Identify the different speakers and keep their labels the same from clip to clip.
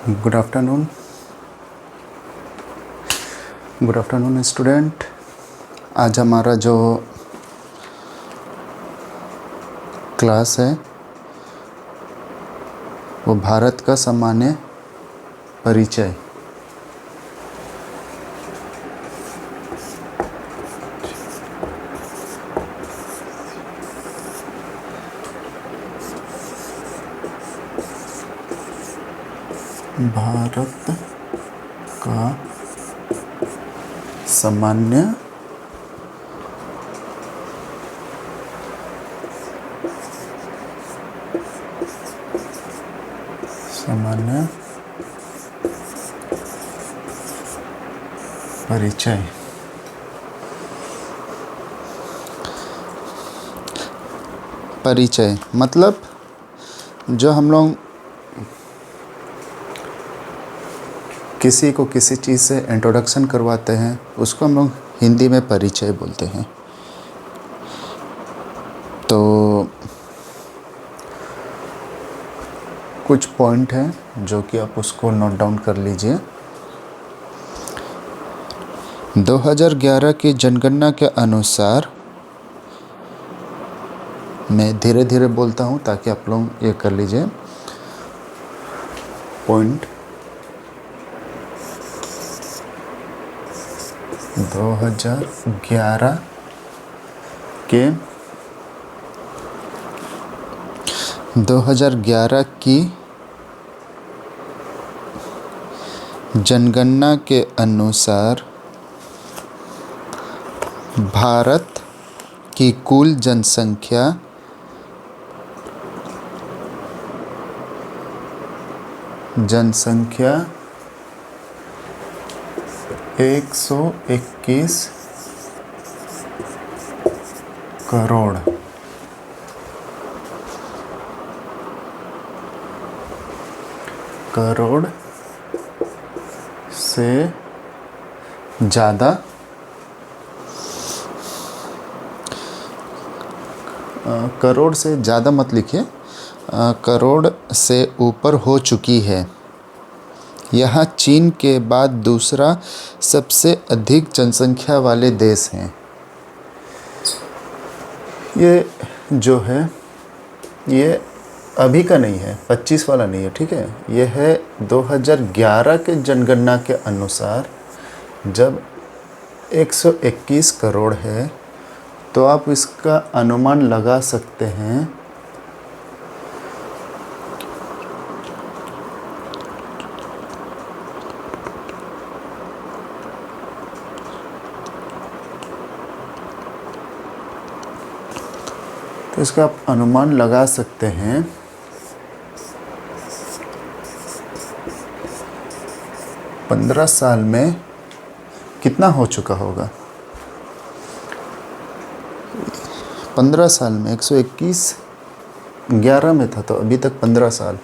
Speaker 1: Good afternoon student. आज हमारा जो क्लास है वो भारत का सामान्य परिचय। भारत का सामान्य परिचय। परिचय मतलब जो हम लोग किसी को किसी चीज़ से इंट्रोडक्शन करवाते हैं उसको हम लोग हिंदी में परिचय बोलते हैं। तो कुछ पॉइंट हैं जो कि आप उसको नोट डाउन कर लीजिए। 2011 की जनगणना के अनुसार, मैं धीरे धीरे बोलता हूँ ताकि आप लोग ये कर लीजिए। पॉइंट 2011 की जनगणना के अनुसार भारत की कुल जनसंख्या 121 करोड़ से ज़्यादा करोड़ से ज़्यादा मत लिखिए, करोड़ से ऊपर हो चुकी है। यह चीन के बाद दूसरा सबसे अधिक जनसंख्या वाले देश हैं। ये जो है ये अभी का नहीं है, 25 वाला नहीं है, ठीक है। ये है 2011 के जनगणना के अनुसार। जब 121 करोड़ है तो आप इसका अनुमान लगा सकते हैं तो इसका आप अनुमान लगा सकते हैं 15 साल में कितना हो चुका होगा। 15 साल में 121 11 में था तो अभी तक 15 साल,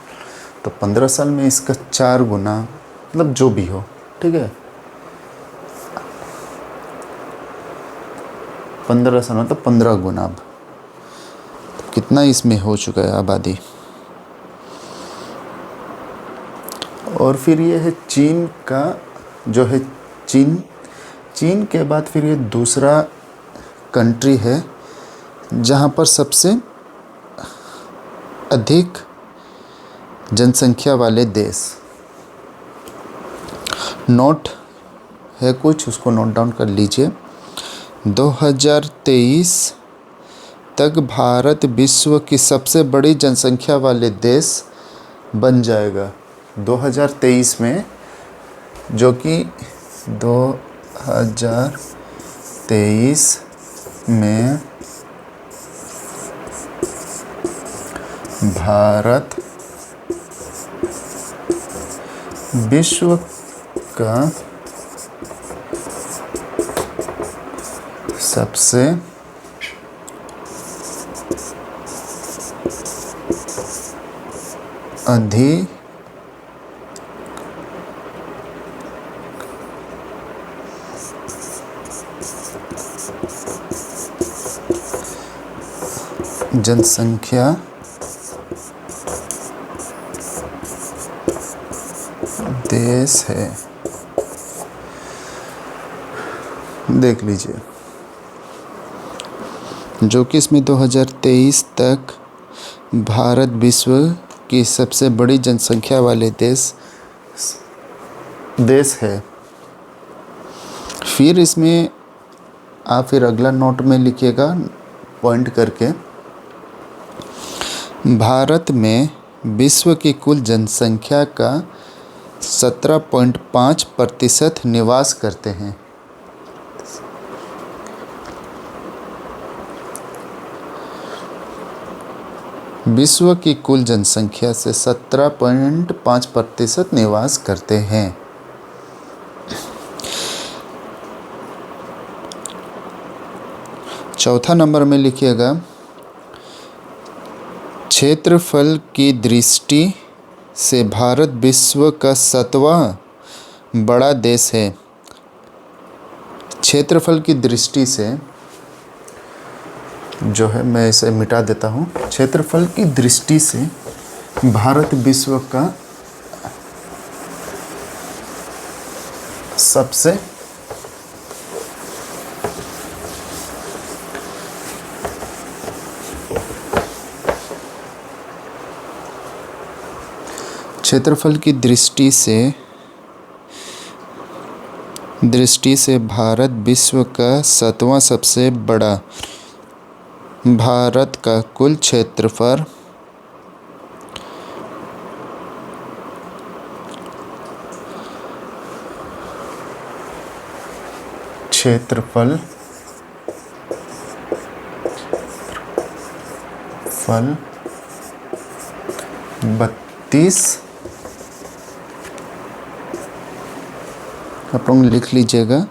Speaker 1: तो 15 साल में इसका 4 गुना, मतलब जो भी हो, ठीक है। 15 साल मतलब 15 गुना। अब तो कितना इसमें हो चुका है आबादी। और फिर ये है चीन का, जो है चीन के बाद फिर ये दूसरा कंट्री है जहाँ पर सबसे अधिक जनसंख्या वाले देश। नोट है कुछ, उसको नोट डाउन कर लीजिए। 2023 तक भारत विश्व की सबसे बड़ी जनसंख्या वाले देश बन जाएगा। 2023 में, जो कि 2023 में भारत विश्व का सबसे अधिक जनसंख्या देश है, देख लीजिए, जो कि इसमें 2023 तक भारत विश्व की सबसे बड़ी जनसंख्या वाले देश है। फिर इसमें आप फिर अगला नोट में लिखिएगा पॉइंट करके, भारत में विश्व की कुल जनसंख्या का 17.5% निवास करते हैं। विश्व की कुल जनसंख्या से 17.5% निवास करते हैं। चौथा नंबर में लिखिएगा, क्षेत्रफल की दृष्टि से भारत विश्व का 7वां बड़ा देश है। क्षेत्रफल की दृष्टि से जो है, मैं इसे मिटा देता हूँ। क्षेत्रफल की दृष्टि से भारत विश्व का सबसे क्षेत्रफल की दृष्टि से भारत विश्व का 7वां सबसे बड़ा। भारत का कुल क्षेत्रफल फल 32, आप लोग लिख लीजिएगा,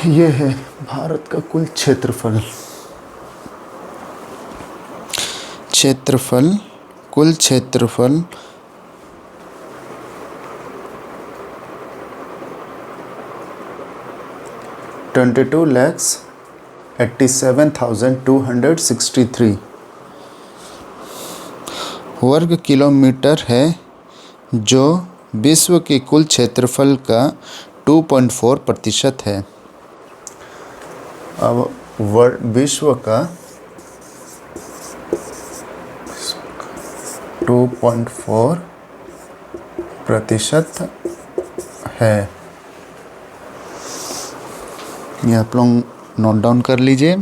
Speaker 1: ये है भारत का कुल क्षेत्रफल। कुल क्षेत्रफल 22,87,263 वर्ग किलोमीटर है, जो विश्व के कुल क्षेत्रफल का 2.4% है। अब विश्व का 2.4% है। ये आप लोग नोट डाउन कर लीजिए,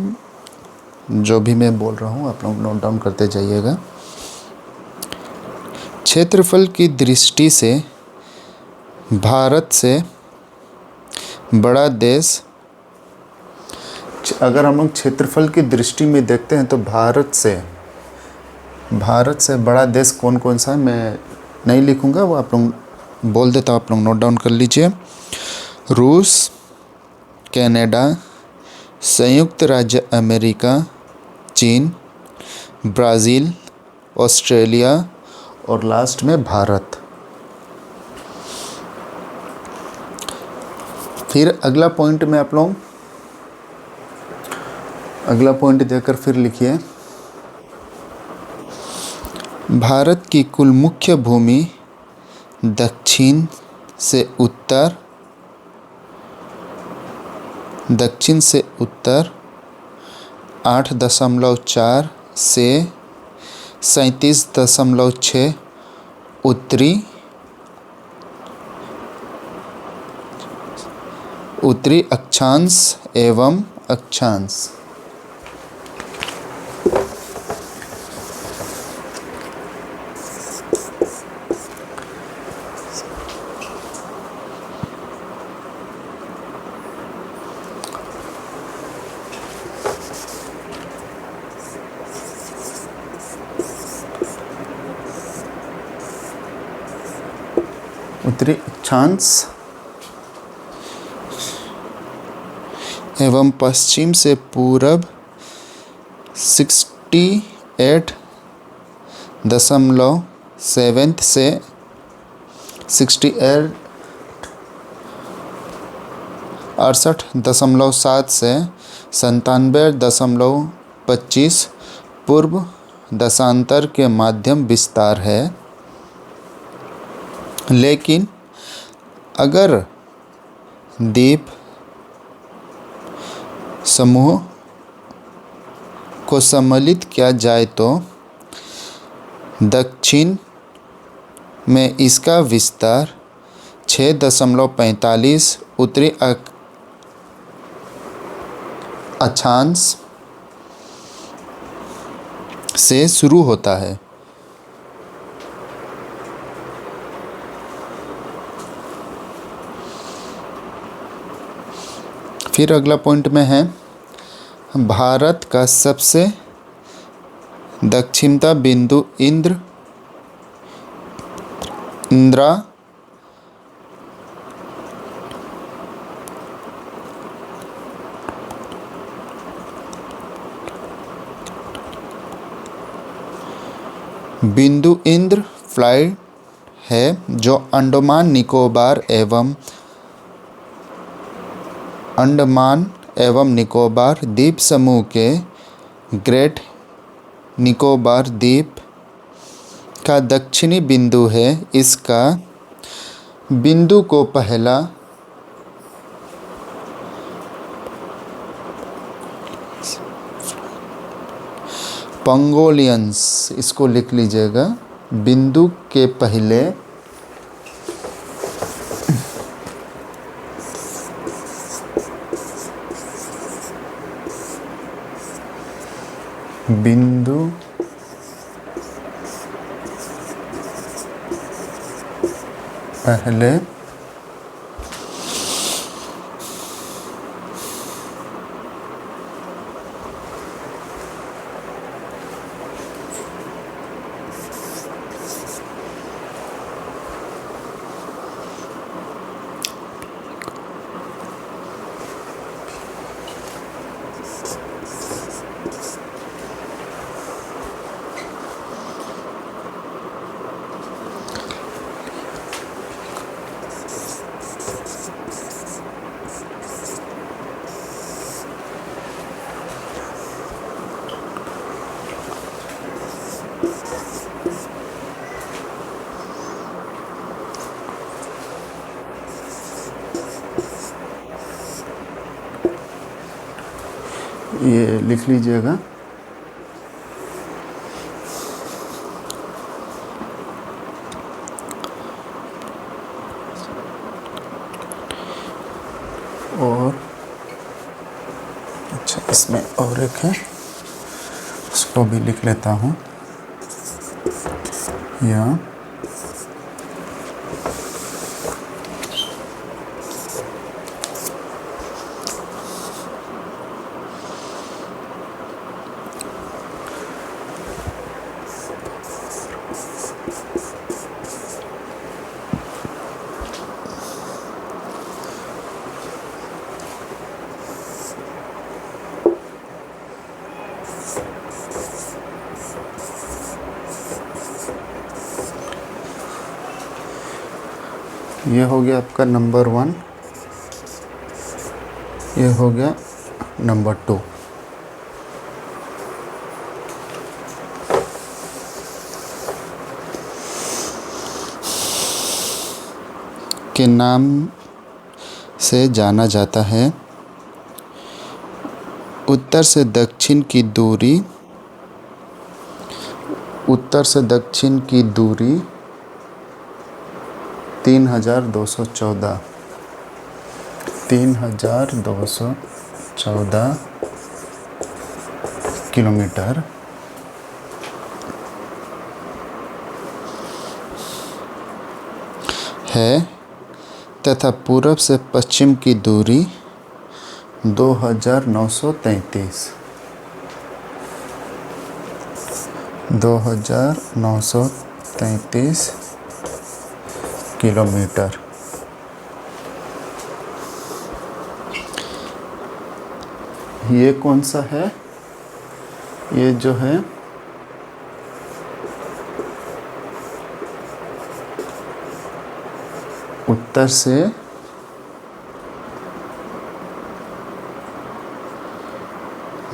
Speaker 1: जो भी मैं बोल रहा हूँ आप लोग नोट डाउन करते जाइएगा। क्षेत्रफल की दृष्टि से भारत से बड़ा देश, अगर हम लोग क्षेत्रफल की दृष्टि में देखते हैं तो भारत से बड़ा देश कौन कौन सा है, मैं नहीं लिखूंगा, वो आप लोग बोल देता हूँ, आप लोग नोट डाउन कर लीजिए। रूस, कनाडा, संयुक्त राज्य अमेरिका, चीन, ब्राज़ील, ऑस्ट्रेलिया और लास्ट में भारत। फिर अगला पॉइंट में आप लोग अगला पॉइंट देकर फिर लिखिए, भारत की कुल मुख्य भूमि दक्षिण से उत्तर 8.4 से 37.6 उत्तरी अक्षांश एवं अक्षांश। उत्तरी अक्षांश एवं पश्चिम से पूरब 68.7 से 68.7 से 97.25 पूर्व दशांतर के माध्यम विस्तार है। लेकिन अगर द्वीप समूह को सम्मिलित किया जाए तो दक्षिण में इसका विस्तार 6.45 उत्तरी अक्षांश से शुरू होता है। फिर अगला पॉइंट में है, भारत का सबसे दक्षिणतम बिंदु इंदिरा फ्लाइट है, जो अंडमान निकोबार द्वीप समूह के ग्रेट निकोबार द्वीप का दक्षिणी बिंदु है। इसका बिंदु को पहला पंगोलियंस, इसको लिख लीजिएगा, बिंदु के पहले बिंदु पहले ये लिख लीजिएगा। और अच्छा, इसमें और एक है, उसको भी लिख लेता हूँ। या ये हो गया आपका नंबर 1, ये हो गया नंबर 2। के नाम से जाना जाता है। उत्तर से दक्षिण की दूरी 3214 किलोमीटर है तथा पूर्व से पश्चिम की दूरी 2933 किलोमीटर। ये कौन सा है? ये जो है उत्तर से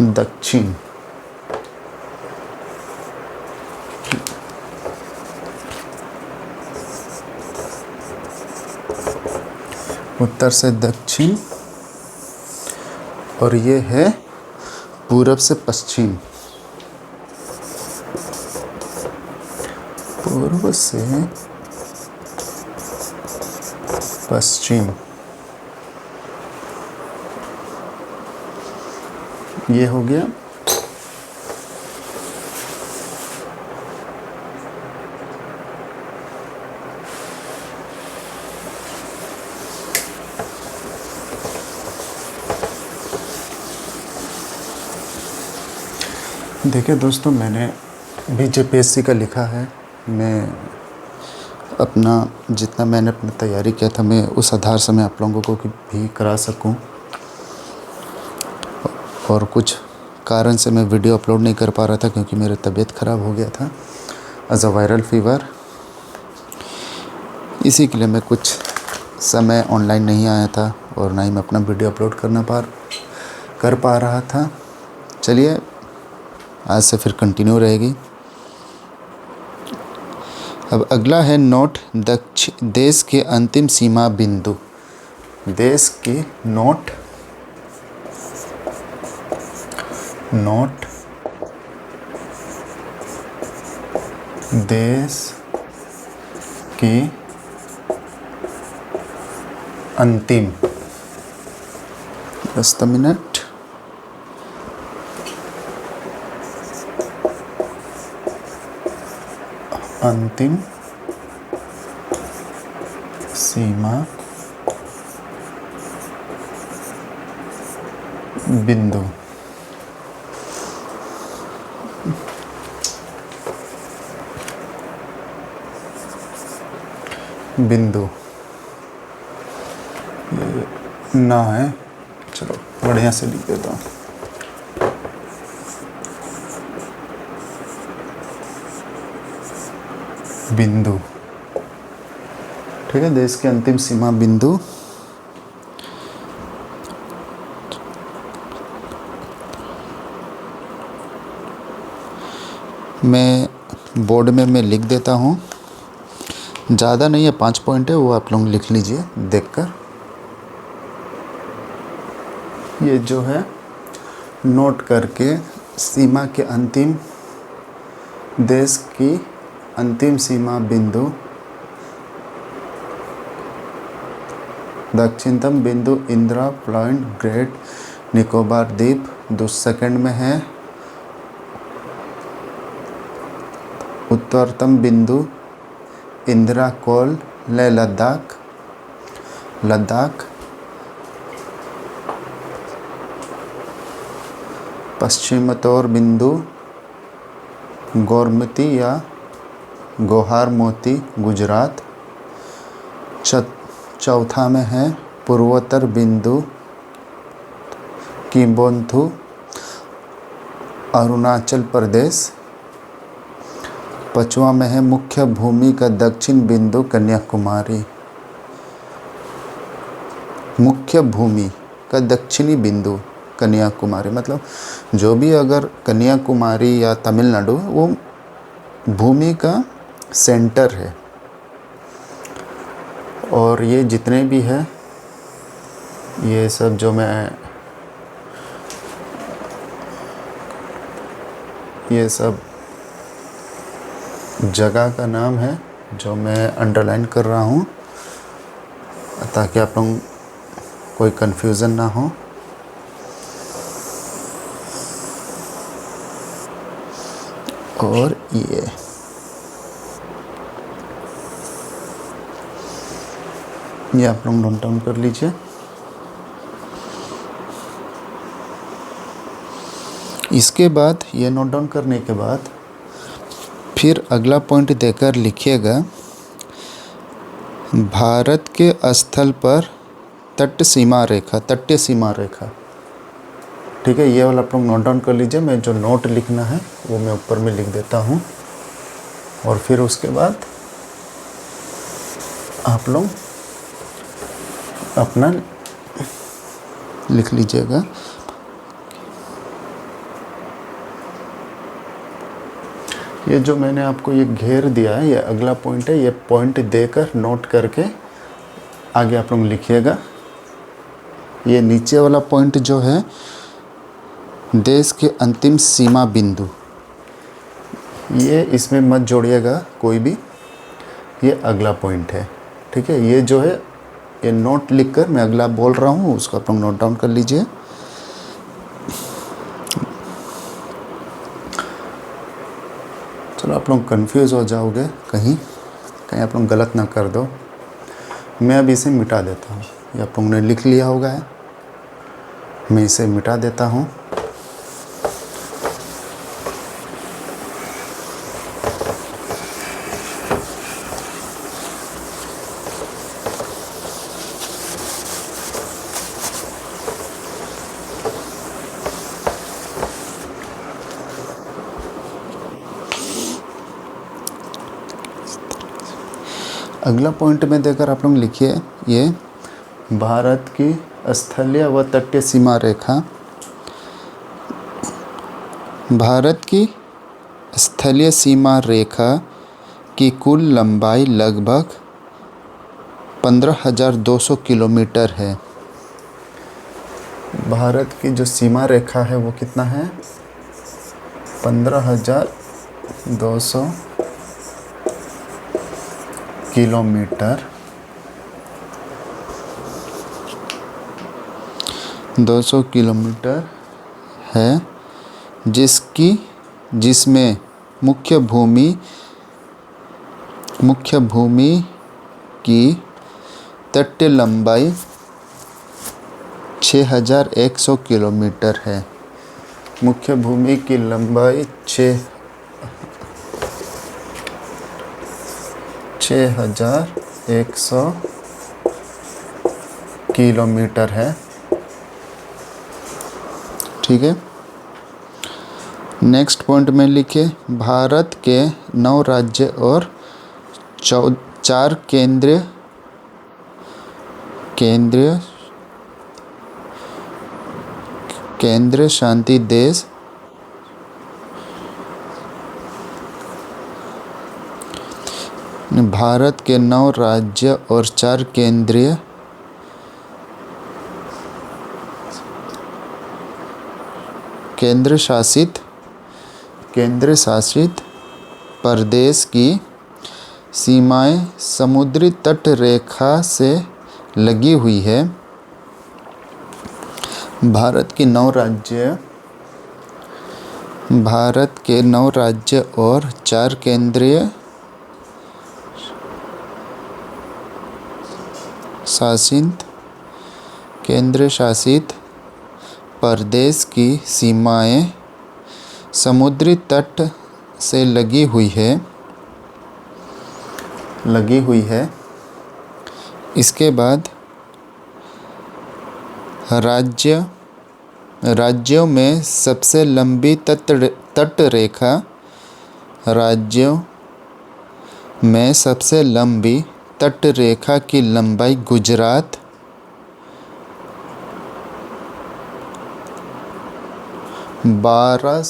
Speaker 1: दक्षिण, उत्तर से दक्षिण, और ये है पूरब से पश्चिम, पूर्व से पश्चिम, ये हो गया। देखिए दोस्तों, मैंने भी जेपीएससी का लिखा है। मैं अपना जितना मैंने अपनी तैयारी किया था, मैं उस आधार से मैं आप लोगों को भी करा सकूं, और कुछ कारण से मैं वीडियो अपलोड नहीं कर पा रहा था क्योंकि मेरी तबीयत ख़राब हो गया था एज अ वायरल फीवर। इसी के लिए मैं कुछ समय ऑनलाइन नहीं आया था और ना ही मैं अपना वीडियो अपलोड कर पा रहा था। चलिए, आज से फिर कंटिन्यू रहेगी। अब अगला है नोट देश के अंतिम सीमा बिंदु। देश की नोट देश की अंतिम, just a minute, अंतिम सीमा बिंदु। बिंदु ये ना है, चलो बढ़िया से लिख देता हूँ। बिंदु, ठीक है, देश के अंतिम सीमा बिंदु। मैं बोर्ड में मैं लिख देता हूँ, ज़्यादा नहीं है, 5 पॉइंट है, वो आप लोग लिख लीजिए देखकर। ये जो है नोट करके, सीमा के अंतिम, देश की अंतिम सीमा बिंदु, दक्षिणतम बिंदु इंदिरा पॉइंट, ग्रेट निकोबार द्वीप, सेकंड में है। उत्तरतम बिंदु इंदिरा कोल, लेह लद्दाख। पश्चिमोत्तर बिंदु गोरमती या गोहार मोती, गुजरात। चौथा में है पूर्वोत्तर बिंदु किम्बोंथु, अरुणाचल प्रदेश। पांचवा में है मुख्य भूमि का दक्षिण बिंदु कन्याकुमारी। मुख्य भूमि का दक्षिणी बिंदु कन्याकुमारी, मतलब जो भी अगर कन्याकुमारी या तमिलनाडु, वो भूमि का सेंटर है। और ये जितने भी है, ये सब जो मैं, ये सब जगह का नाम है जो मैं अंडरलाइन कर रहा हूँ, ताकि आप लोग कोई कंफ्यूजन ना हो। और ये आप लोग नोट डाउन कर लीजिए। इसके बाद, ये नोट डाउन करने के बाद फिर अगला पॉइंट देकर लिखिएगा, भारत के स्थल पर तटीय सीमा रेखा। ठीक है, ये वाला आप लोग नोट डाउन कर लीजिए। मैं जो नोट लिखना है वो मैं ऊपर में लिख देता हूँ, और फिर उसके बाद आप लोग अपना लिख लीजिएगा। ये जो मैंने आपको ये घेर दिया है, ये अगला पॉइंट है। ये पॉइंट देकर नोट करके आगे आप लोग लिखिएगा। ये नीचे वाला पॉइंट जो है, देश के अंतिम सीमा बिंदु, ये इसमें मत जोड़िएगा कोई भी, ये अगला पॉइंट है, ठीक है। ये जो है, ये नोट लिखकर मैं अगला बोल रहा हूँ, उसको आप लोग नोट डाउन कर लीजिए। चलो, आप लोग कंफ्यूज हो जाओगे, कहीं आप लोग गलत ना कर दो। मैं अब इसे मिटा देता हूँ। ये आप लोगों ने लिख लिया होगा, मैं इसे मिटा देता हूँ। अगला पॉइंट में देकर आप लोग लिखिए, ये भारत की स्थलीय व तटीय सीमा रेखा, भारत की स्थलीय सीमा रेखा की कुल लंबाई लगभग 15,200 किलोमीटर है। भारत की जो सीमा रेखा है वो कितना है? 15,200 किलोमीटर, 200 किलोमीटर है, जिसमें मुख्य भूमि की तटीय लंबाई 6,100 किलोमीटर है। मुख्य भूमि की लंबाई 6,100 किलोमीटर है, ठीक है। नेक्स्ट पॉइंट में लिखे, भारत के 9 राज्य और 4 केंद्र शासित देश भारत के 9 राज्य और 4 केंद्र शासित प्रदेश की सीमाएं समुद्री तट रेखा से लगी हुई है। भारत के 9 राज्य और 4 केंद्र शासित प्रदेश की सीमाएं समुद्री तट से लगी हुई है। इसके बाद राज्यों में सबसे लंबी तट रेखा, राज्यों में सबसे लंबी तट रेखा की लंबाई गुजरात, बारह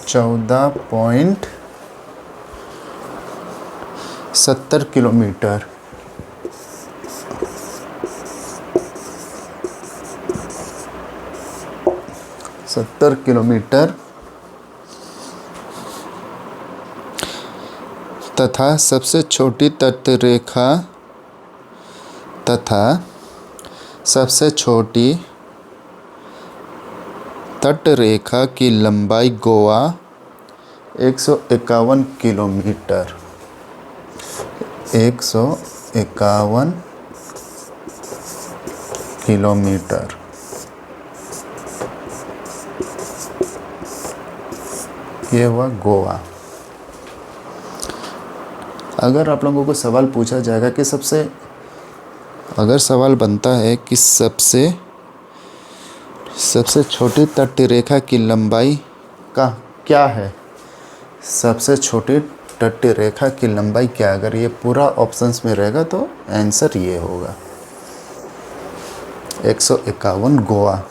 Speaker 1: 14.70 किलोमीटर, तथा सबसे छोटी तट रेखा की लंबाई गोवा 151 किलोमीटर, 151 किलोमीटर। ये हुआ गोवा। अगर आप लोगों को सवाल पूछा जाएगा कि अगर सवाल बनता है कि सबसे छोटी तट रेखा की लंबाई का क्या है सबसे छोटी तटीय रेखा की लंबाई क्या? अगर ये पूरा ऑप्शंस में रहेगा तो आंसर ये होगा 151 गोवा।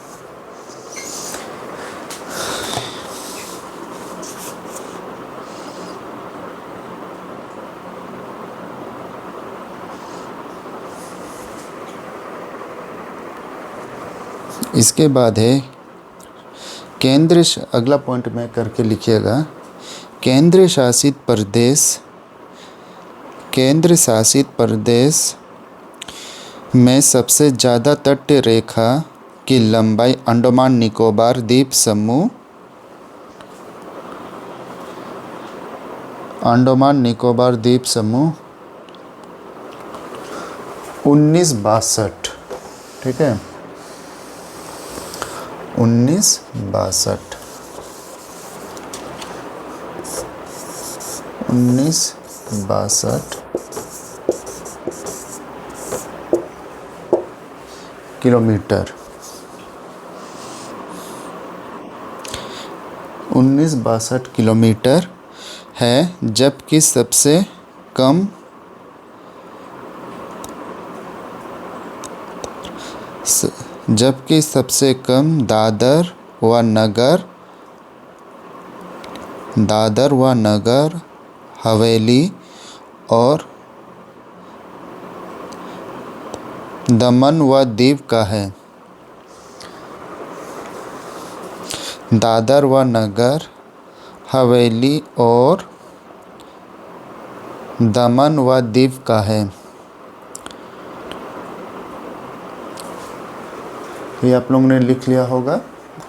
Speaker 1: इसके बाद है अगला पॉइंट में करके लिखिएगा। केंद्र शासित प्रदेश में सबसे ज़्यादा तटीय रेखा की लंबाई अंडमान निकोबार द्वीप समूह 1962, ठीक है, 1962 किलोमीटर, 1962 किलोमीटर है। जबकि सबसे कम दादर व नगर हवेली और दमन व दीव का है। दादर व नगर हवेली और दमन व दीव का है। ये आप लोगों ने लिख लिया होगा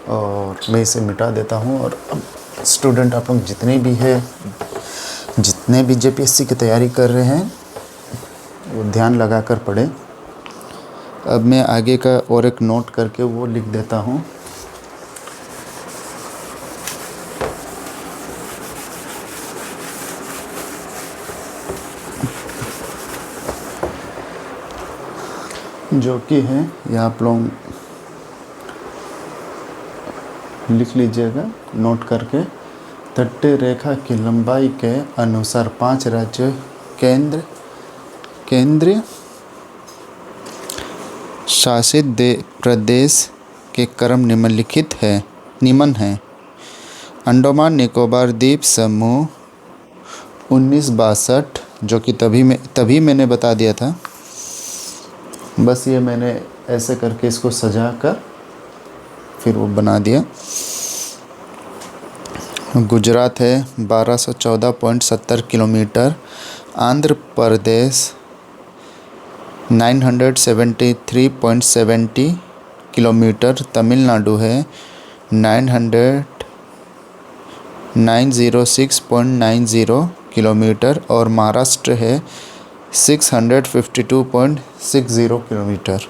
Speaker 1: और मैं इसे मिटा देता हूँ। और अब स्टूडेंट आप लोग जितने भी जेपीएससी की तैयारी कर रहे हैं वो ध्यान लगा कर पढ़ें। अब मैं आगे का और एक नोट करके वो लिख देता हूँ। जो कि है ये आप लोग लिख लीजिएगा नोट करके। तटीय रेखा की लंबाई के अनुसार 5 राज्य केंद्र शासित प्रदेश के क्रम निम्न है। अंडमान निकोबार द्वीप समूह 1962, जो कि तभी मैंने बता दिया था। बस ये मैंने ऐसे करके इसको सजा कर फिर वो बना दिया। गुजरात है 1214.70 किलोमीटर, आंध्र प्रदेश 973.70 किलोमीटर, तमिलनाडु है 906.90 किलोमीटर और महाराष्ट्र है 652.60 किलोमीटर।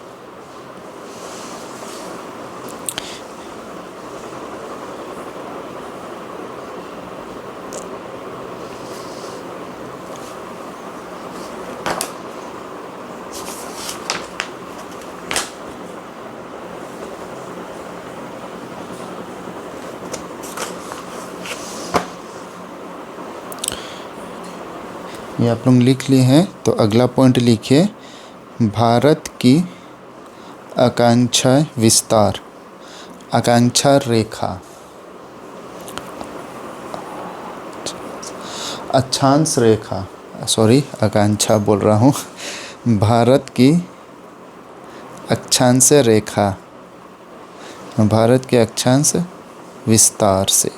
Speaker 1: ये आप लोग लिख लिए हैं तो अगला पॉइंट लिखिए। भारत की आकांक्षा विस्तार, आकांक्षा रेखा, अक्षांश रेखा, आकांक्षा बोल रहा हूँ। भारत की अक्षांश रेखा, भारत के अक्षांश विस्तार से।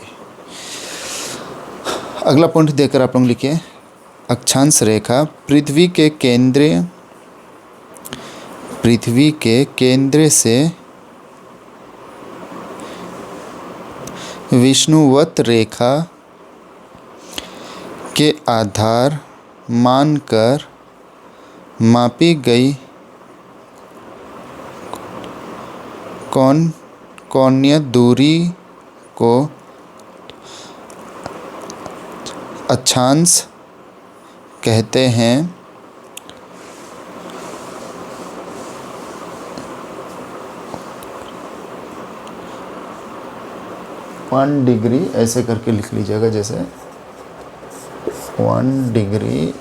Speaker 1: अगला पॉइंट देकर आप लोग लिखिए। अक्षांश रेखा पृथ्वी के केंद्र से विषुवत रेखा के आधार मानकर मापी गई कोणीय दूरी को अक्षांश कहते हैं। 1 डिग्री ऐसे करके लिख लीजिएगा, जैसे 1 डिग्री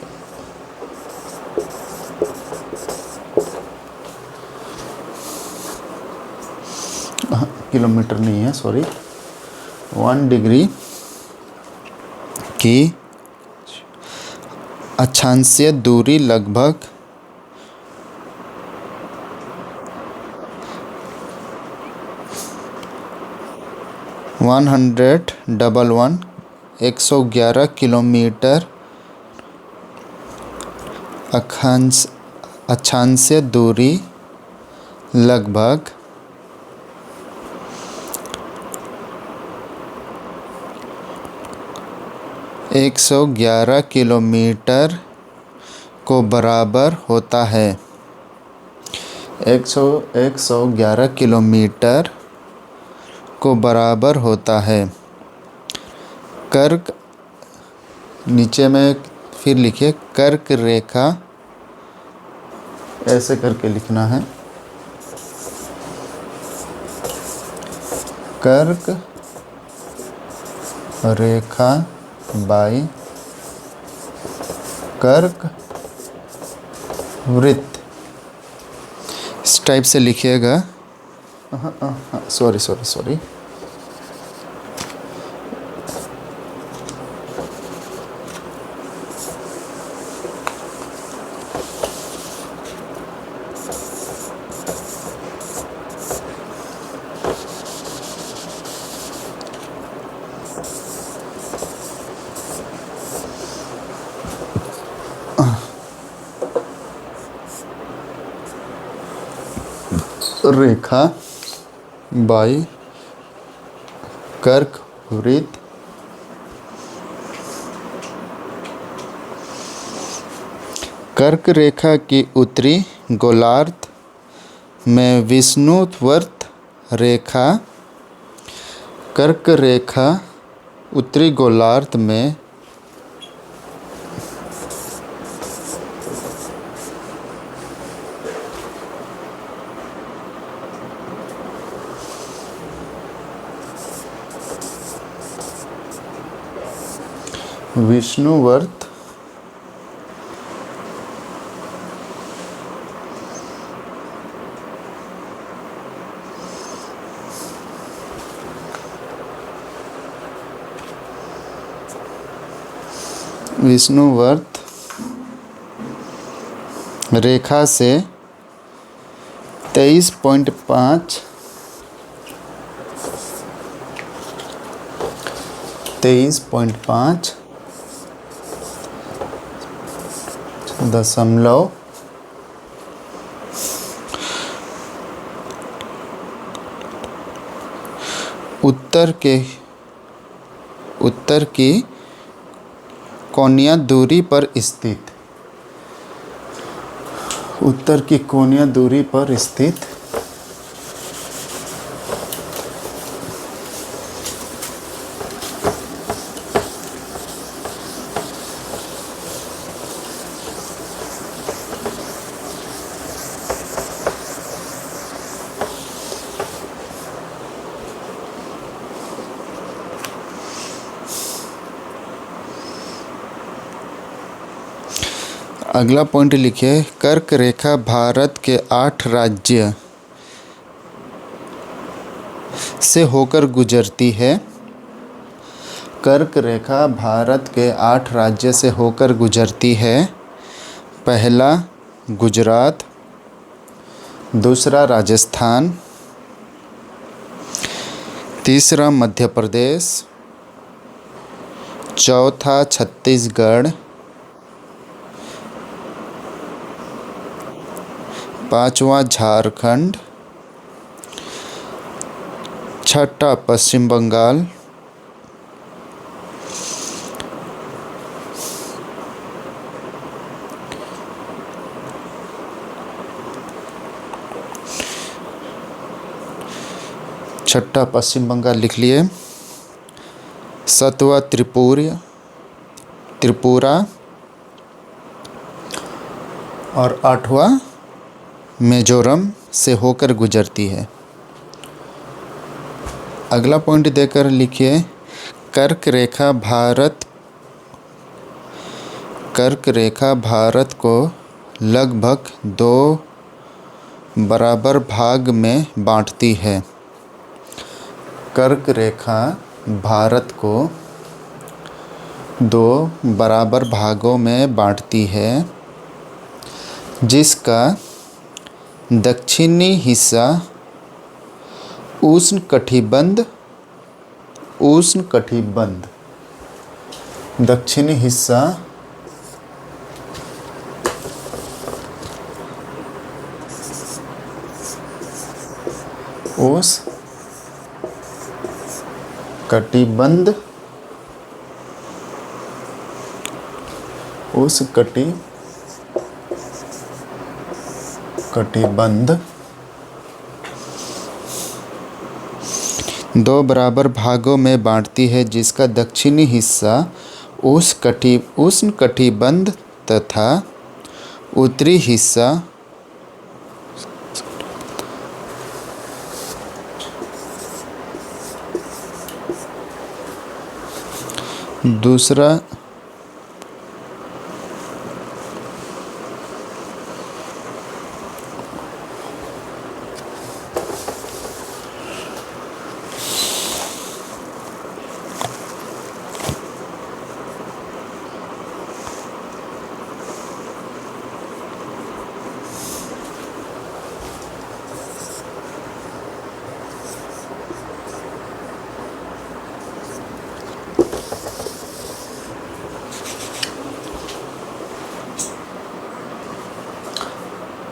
Speaker 1: किलोमीटर नहीं है, सॉरी, 1 डिग्री की अक्षांशीय दूरी लगभग 111 किलोमीटर, अक्षांशीय दूरी लगभग 111 किलोमीटर को बराबर होता है। 111 किलोमीटर को बराबर होता है। कर्क, नीचे में फिर लिखिए कर्क रेखा, ऐसे करके लिखना है, कर्क रेखा बाई कर्क वृत्त, इस टाइप से लिखिएगा। सॉरी रेखा बाई कर्क वृत्त कर्क रेखा की उत्तरी गोलार्ध में विषुववृत्त रेखा, कर्क रेखा उत्तरी गोलार्ध में विषुववृत्त रेखा से 23.5 दशमलव उत्तर की कोणीय दूरी पर स्थित, उत्तर की कोणीय दूरी पर स्थित अगला पॉइंट लिखिए, कर्क रेखा भारत के 8 राज्य से होकर गुजरती है। कर्क रेखा भारत के 8 राज्य से होकर गुजरती है। पहला गुजरात, दूसरा राजस्थान, तीसरा मध्य प्रदेश, चौथा छत्तीसगढ़, पांचवा झारखंड, छठा पश्चिम बंगाल, छठा पश्चिम बंगाल लिख लिए, सातवां त्रिपुरा और आठवां मिजोरम से होकर गुजरती है। अगला पॉइंट देकर लिखिए, कर्क रेखा भारत को लगभग 2 बराबर भाग में बांटती है। कर्क रेखा भारत को 2 बराबर भागों में बांटती है, जिसका दक्षिणी हिस्सा उष्णकटिबंध दक्षिणी हिस्सा उष्णकटिबंध कटिबंध 2 बराबर भागों में बांटती है, जिसका दक्षिणी हिस्सा उष्णकटिबंध तथा उत्तरी हिस्सा दूसरा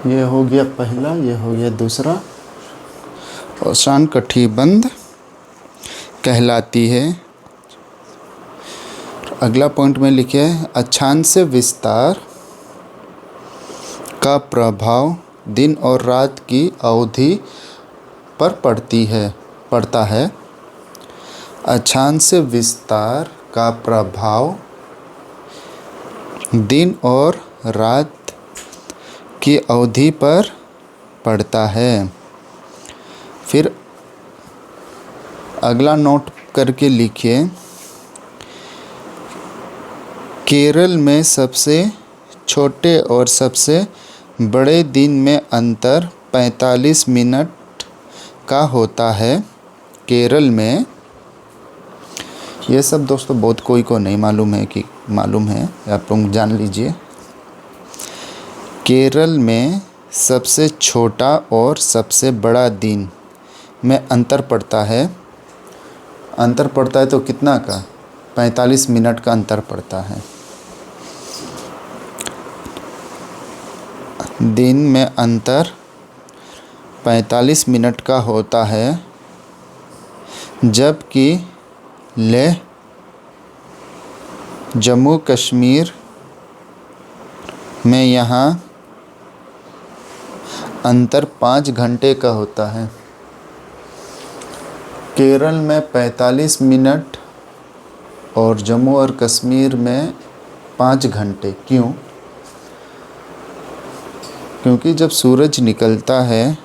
Speaker 1: ये हो गया पहला, ये हो गया दूसरा। उष्णकटिबंध कहलाती है। अगला पॉइंट में लिखे, अक्षांश विस्तार का प्रभाव दिन और रात की अवधि पर पड़ता है। अक्षांश विस्तार का प्रभाव दिन और रात की अवधि पर पड़ता है। फिर अगला नोट करके लिखिए, केरल में सबसे छोटे और सबसे बड़े दिन में अंतर 45 मिनट का होता है। केरल में, ये सब दोस्तों बहुत कोई को नहीं मालूम है, आप लोग जान लीजिए। केरल में सबसे छोटा और सबसे बड़ा दिन में अंतर पड़ता है तो कितना का? 45 मिनट का अंतर पड़ता है। दिन में अंतर 45 मिनट का होता है, जबकि लेह जम्मू कश्मीर में यहाँ अंतर 5 घंटे का होता है। केरल में 45 मिनट और जम्मू और कश्मीर में 5 घंटे। क्यों? क्योंकि जब सूरज निकलता है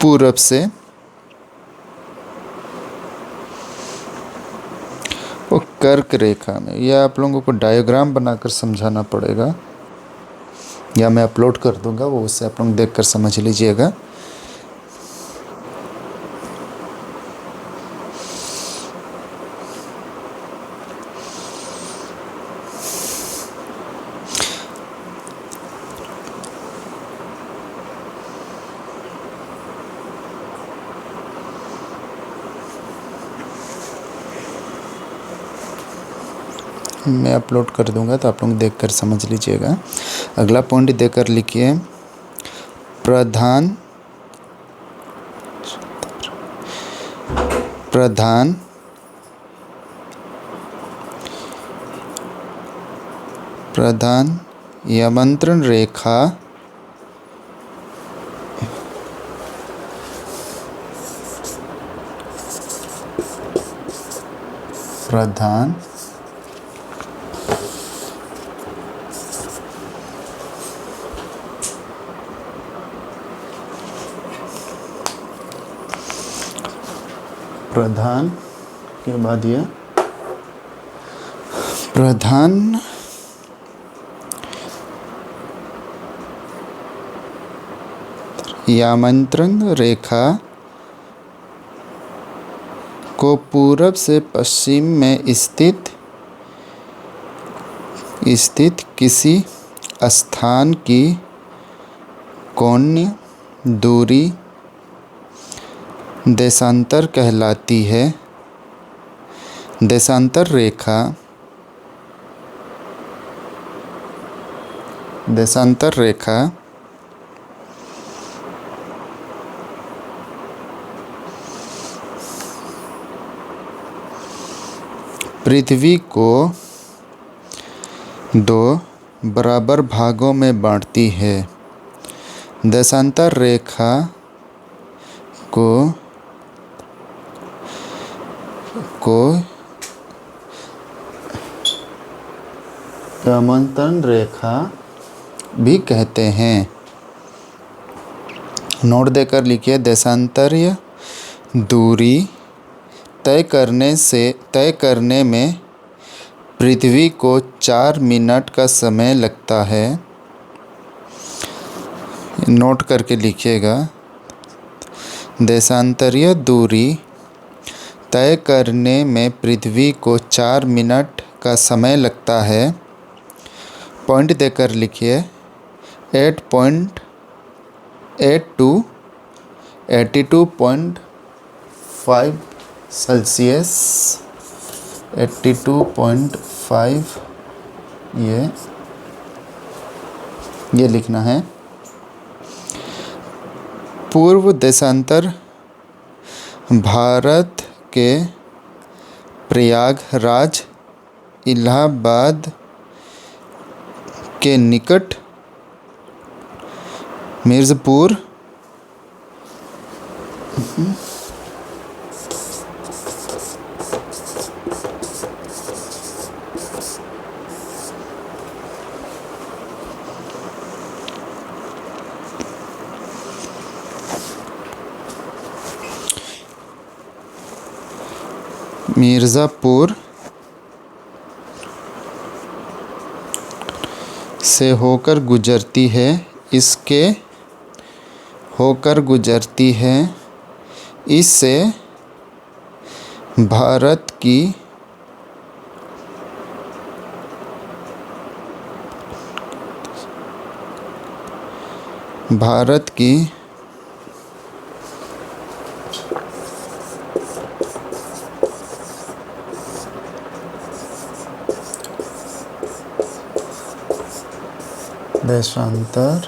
Speaker 1: पूरब से, वो कर्क रेखा में, यह आप लोगों को डायग्राम बनाकर समझाना पड़ेगा, या मैं अपलोड कर दूंगा, वो उससे आप लोग देखकर समझ लीजिएगा। मैं अपलोड कर दूंगा तो आप लोग देखकर समझ लीजिएगा। अगला पॉइंट देकर लिखिए, प्रधान यमंत्रण रेखा प्रधान प्रधान के बाद ये प्रधान यामांतरण रेखा को पूरब से पश्चिम में स्थित किसी स्थान की कोणीय दूरी देशांतर कहलाती है। देशांतर रेखा पृथ्वी को दो बराबर भागों में बांटती है। देशांतर रेखा को यामांतरण रेखा भी कहते हैं। नोट देकर लिखिए, देशांतरीय दूरी तय करने में पृथ्वी को 4 मिनट का समय लगता है। नोट करके लिखिएगा, देशांतरीय दूरी तय करने में पृथ्वी को 4 मिनट का समय लगता है। पॉइंट देकर लिखिए, 82.5 सेल्सियस, 82.5 ये लिखना है। पूर्व देशांतर भारत के प्रयागराज इलाहाबाद के निकट मिर्ज़ापुर से होकर गुजरती है। इससे भारत की देशांतर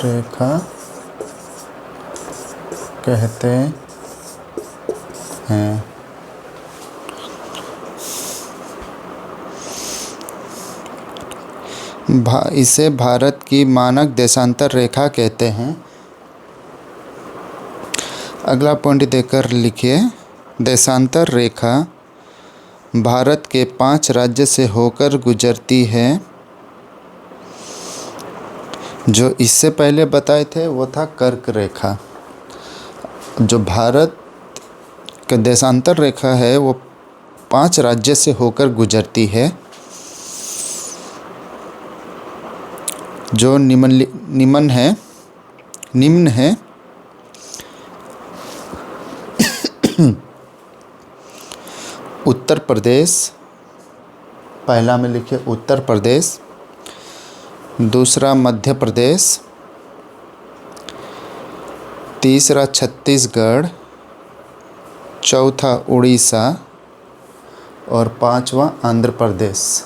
Speaker 1: रेखा कहते हैं। इसे भारत की मानक देशांतर रेखा कहते हैं। अगला पॉइंट देकर लिखिए, देशांतर रेखा भारत के 5 राज्य से होकर गुजरती है। जो इससे पहले बताए थे वो था कर्क रेखा। जो भारत का देशांतर रेखा है वो 5 राज्य से होकर गुजरती है। जो निम्न है उत्तर प्रदेश, पहला में लिखिए उत्तर प्रदेश, दूसरा मध्य प्रदेश, तीसरा छत्तीसगढ़, चौथा उड़ीसा और 5वां आंध्र प्रदेश।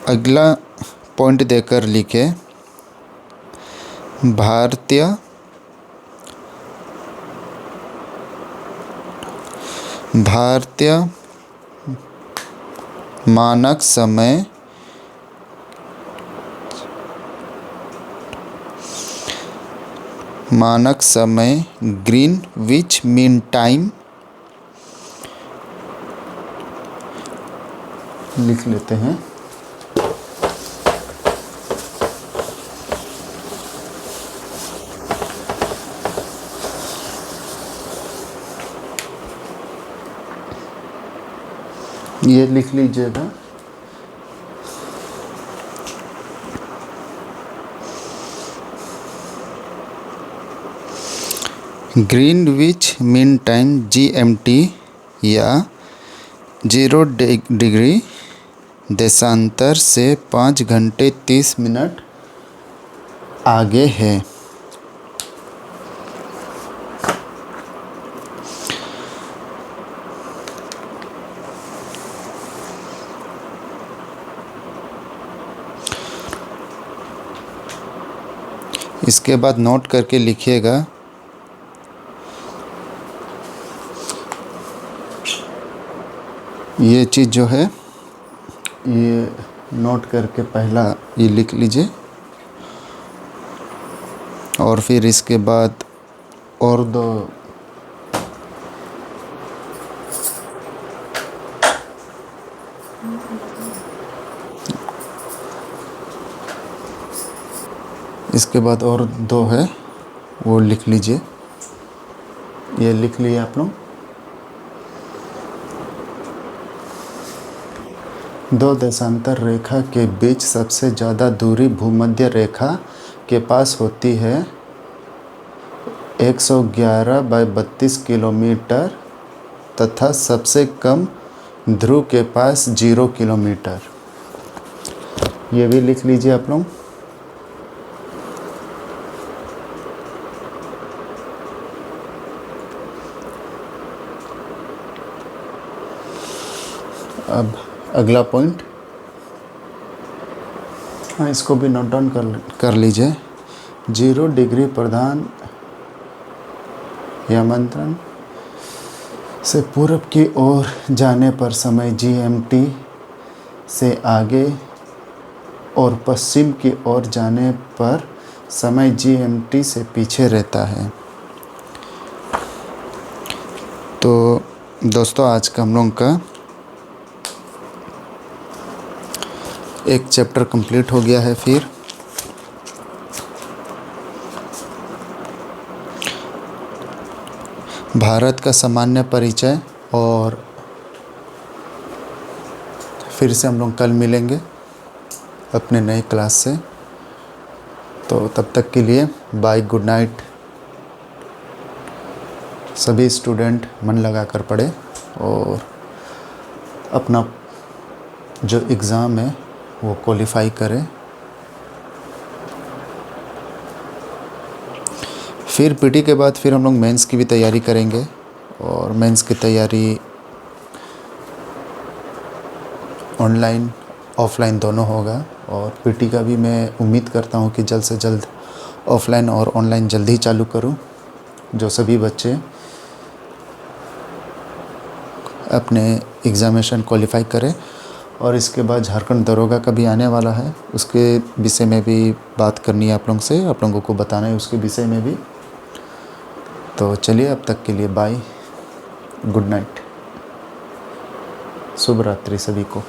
Speaker 1: अगला पॉइंट देकर लिखे, भारतीय मानक समय ग्रीनविच मीन टाइम लिख लेते हैं। ये लिख लीजिएगा। ग्रीनविच मीन टाइम GMT या 0 डिग्री देशांतर से 5 घंटे 30 मिनट आगे है। इसके बाद नोट करके लिखिएगा, ये चीज़ जो है ये नोट करके पहला ये लिख लीजिए, और फिर इसके बाद और दो इसके बाद और दो है वो लिख लीजिए। ये लिख लिए आप लोग। दो देशांतर रेखा के बीच सबसे ज़्यादा दूरी भूमध्य रेखा के पास होती है 111 बाई 32 किलोमीटर तथा सबसे कम ध्रुव के पास 0 किलोमीटर। ये भी लिख लीजिए आप लोग। अब अगला पॉइंट, हाँ इसको भी नोट डाउन कर लीजिए। 0 डिग्री प्रधान यमंत्रण से पूर्व की ओर जाने पर समय GMT से आगे और पश्चिम की ओर जाने पर समय GMT से पीछे रहता है। तो दोस्तों आज का हम लोगों का एक चैप्टर कंप्लीट हो गया है। फिर भारत का सामान्य परिचय, और फिर से हम लोग कल मिलेंगे अपने नए क्लास से। तो तब तक के लिए बाय, गुड नाइट। सभी स्टूडेंट मन लगा कर पढ़े और अपना जो एग्ज़ाम है वो क्वालिफाई करें। फिर पीटी के बाद फिर हम लोग मेंस की भी तैयारी करेंगे, और मेंस की तैयारी ऑनलाइन ऑफलाइन दोनों होगा। और पीटी का भी मैं उम्मीद करता हूँ कि जल्द से जल्द ऑफलाइन और ऑनलाइन जल्दी ही चालू करूँ, जो सभी बच्चे अपने एग्ज़ामिनेशन क्वालिफाई करें। और इसके बाद झारखंड दरोगा का भी आने वाला है, उसके विषय में भी बात करनी है आप लोगों से, आप लोगों को बताना है उसके विषय में भी। तो चलिए अब तक के लिए बाय, गुड नाइट, शुभ रात्रि सभी को।